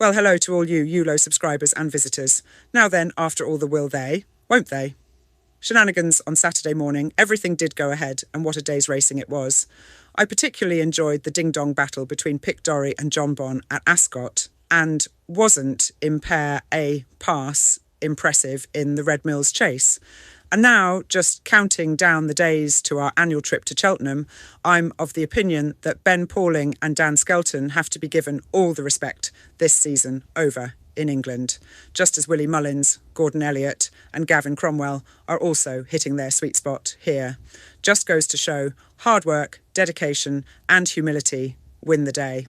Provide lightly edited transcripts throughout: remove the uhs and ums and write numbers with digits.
Well, hello to all you ULO subscribers and visitors. Now then, after all the will they, won't they? Shenanigans on Saturday morning, everything did go ahead, and what a day's racing it was. I particularly enjoyed the ding-dong battle between Pic Dorry and John Bon at Ascot, and wasn't in pair A pass impressive in the Red Mills Chase. And now, just counting down the days to our annual trip to Cheltenham, I'm of the opinion that Ben Pauling and Dan Skelton have to be given all the respect this season over in England, just as Willie Mullins, Gordon Elliott and Gavin Cromwell are also hitting their sweet spot here. Just goes to show hard work, dedication and humility win the day.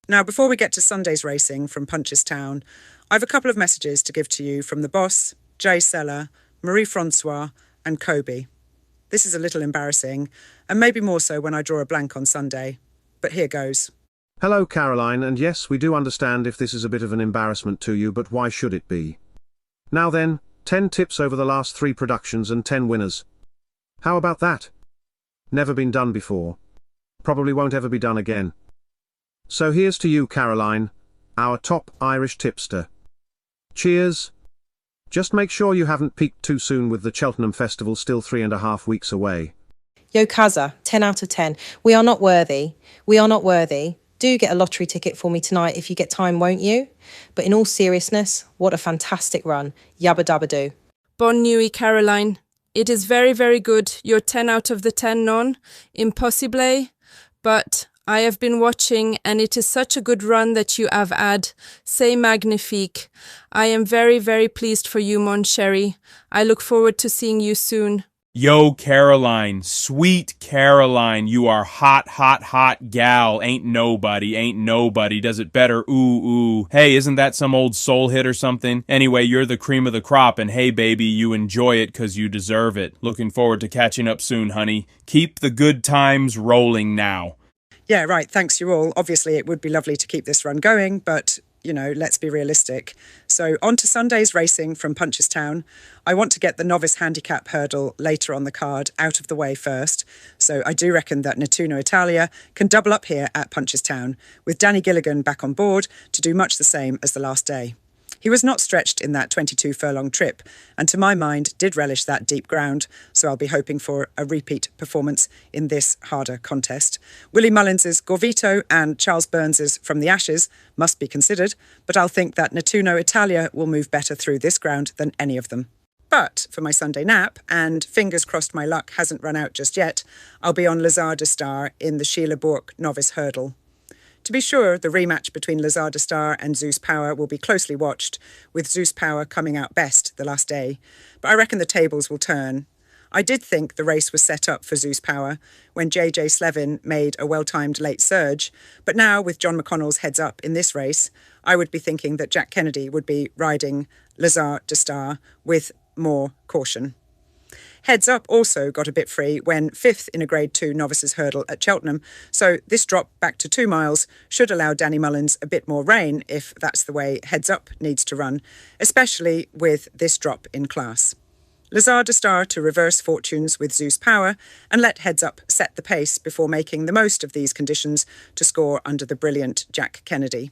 Now, before we get to Sunday's racing from Punchestown, I've a couple of messages to give to you from the boss, Jay Seller, Marie-Francois and Kobe. This is a little embarrassing, and maybe more so when I draw a blank on Sunday. But here goes. Hello Caroline, and yes, we do understand if this is a bit of an embarrassment to you, but why should it be? Now then, 10 tips over the last 3 productions and 10 winners. How about that? Never been done before. Probably won't ever be done again. So here's to you Caroline, our top Irish tipster. Cheers! Just make sure you haven't peaked too soon with the Cheltenham Festival still 3.5 weeks away. Yo Kaza, 10 out of 10. We are not worthy. We are not worthy. Do get a lottery ticket for me tonight if you get time, won't you? But in all seriousness, what a fantastic run. Yabba dabba do. Bonne nuit, Caroline. It is very, very good. You're 10 out of the 10 non. Impossible. But I have been watching and it is such a good run that you have had. C'est magnifique. I am very, very pleased for you, mon chéri. I look forward to seeing you soon. Yo, Caroline, sweet Caroline, you are hot, hot, hot gal. Ain't nobody does it better, ooh, ooh. Hey, isn't that some old soul hit or something? Anyway, you're the cream of the crop, and hey, baby, you enjoy it 'cause you deserve it. Looking forward to catching up soon, honey. Keep the good times rolling now. Yeah, right, thanks you all. Obviously, it would be lovely to keep this run going, but, you know, let's be realistic. So on to Sunday's racing from Punchestown. I want to get the Novice handicap hurdle later on the card out of the way first. So I do reckon that Nettuno Italia can double up here at Punchestown, with Danny Gilligan back on board to do much the same as the last day. He was not stretched in that 22 furlong trip, and to my mind did relish that deep ground, so I'll be hoping for a repeat performance in this harder contest. Willie Mullins's Gorvito and Charles Burns's From the Ashes must be considered, but I'll think that Nettuno Italia will move better through this ground than any of them. But for my Sunday nap, and fingers crossed my luck hasn't run out just yet, I'll be on Lazare de Star in the Sheila Bourke Novice Hurdle. To be sure, the rematch between Lazare de Star and Zeus Power will be closely watched, with Zeus Power coming out best the last day. But I reckon the tables will turn. I did think the race was set up for Zeus Power when JJ Slevin made a well-timed late surge, but now with John McConnell's heads up in this race, I would be thinking that Jack Kennedy would be riding Lazare de Star with more caution. Heads Up also got a bit free when 5th in a Grade 2 novices hurdle at Cheltenham, so this drop back to 2 miles should allow Danny Mullins a bit more rein if that's the way Heads Up needs to run, especially with this drop in class. Lazare de Star to reverse fortunes with Zeus Power and let Heads Up set the pace before making the most of these conditions to score under the brilliant Jack Kennedy.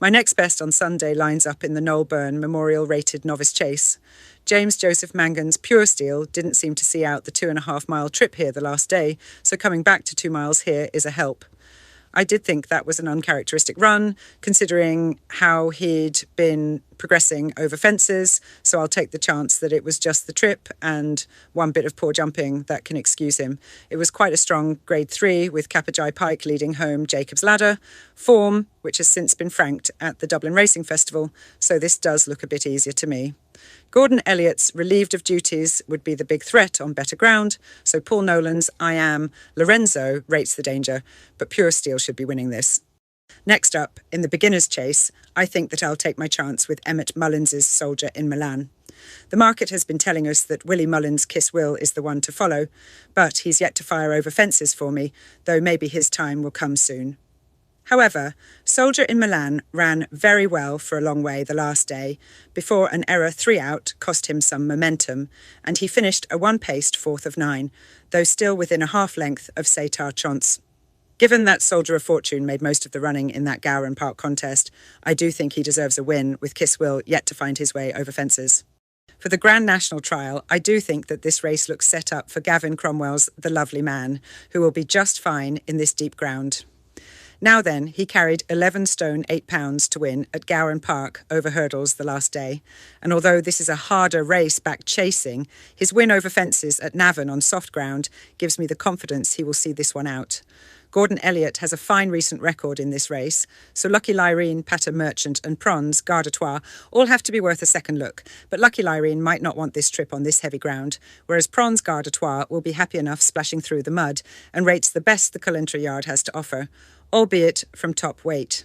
My next best on Sunday lines up in the Noel Byrne Memorial Rated Novice Chase. James Joseph Mangan's Pure Steel didn't seem to see out the 2.5 mile trip here the last day, so coming back to 2 miles here is a help. I did think that was an uncharacteristic run, considering how he'd been progressing over fences, so I'll take the chance that it was just the trip and one bit of poor jumping that can excuse him. It was quite a strong Grade 3, with Capajai Pike leading home Jacob's Ladder, form which has since been franked at the Dublin Racing Festival, so this does look a bit easier to me. Gordon Elliott's Relieved of Duties would be the big threat on better ground, so Paul Nolan's I Am Lorenzo rates the danger, but Pure Steel should be winning this. Next up, in the beginner's chase, I think that I'll take my chance with Emmett Mullins's Soldier in Milan. The market has been telling us that Willie Mullins' Kiss Will is the one to follow, but he's yet to fire over fences for me, though maybe his time will come soon. However, Soldier in Milan ran very well for a long way the last day, before an error 3 out cost him some momentum, and he finished a one-paced 4th of 9, though still within a half length of Seitar Chance. Given that Soldier of Fortune made most of the running in that Gowran Park contest, I do think he deserves a win, with Kiss Will yet to find his way over fences. For the Grand National Trial, I do think that this race looks set up for Gavin Cromwell's The Lovely Man, who will be just fine in this deep ground. Now then, he carried 11 stone 8 pounds to win at Gowran Park over hurdles the last day, and although this is a harder race back chasing, his win over fences at Navan on soft ground gives me the confidence he will see this one out. Gordon Elliott has a fine recent record in this race, so Lucky Lyrene, Pater Merchant and Pron's Garde à Trois all have to be worth a second look, but Lucky Lyrene might not want this trip on this heavy ground, whereas Pron's Garde à Trois will be happy enough splashing through the mud and rates the best the Cullintra yard has to offer, albeit from top weight.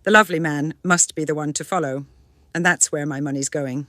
The Lovely Man must be the one to follow, and that's where my money's going.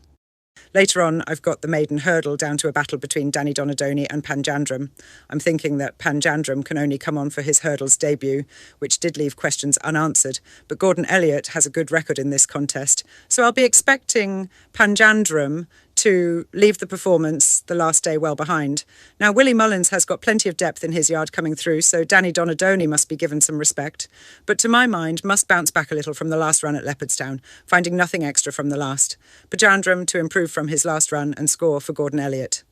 Later on, I've got the maiden hurdle down to a battle between Danny Donadoni and Panjandrum. I'm thinking that Panjandrum can only come on for his hurdles debut, which did leave questions unanswered, but Gordon Elliott has a good record in this contest, so I'll be expecting Panjandrum to leave the performance the last day well behind. Now, Willie Mullins has got plenty of depth in his yard coming through, so Danny Donadoni must be given some respect, but to my mind must bounce back a little from the last run at Leopardstown, finding nothing extra from the last. Panjandrum to improve from his last run and score for Gordon Elliott.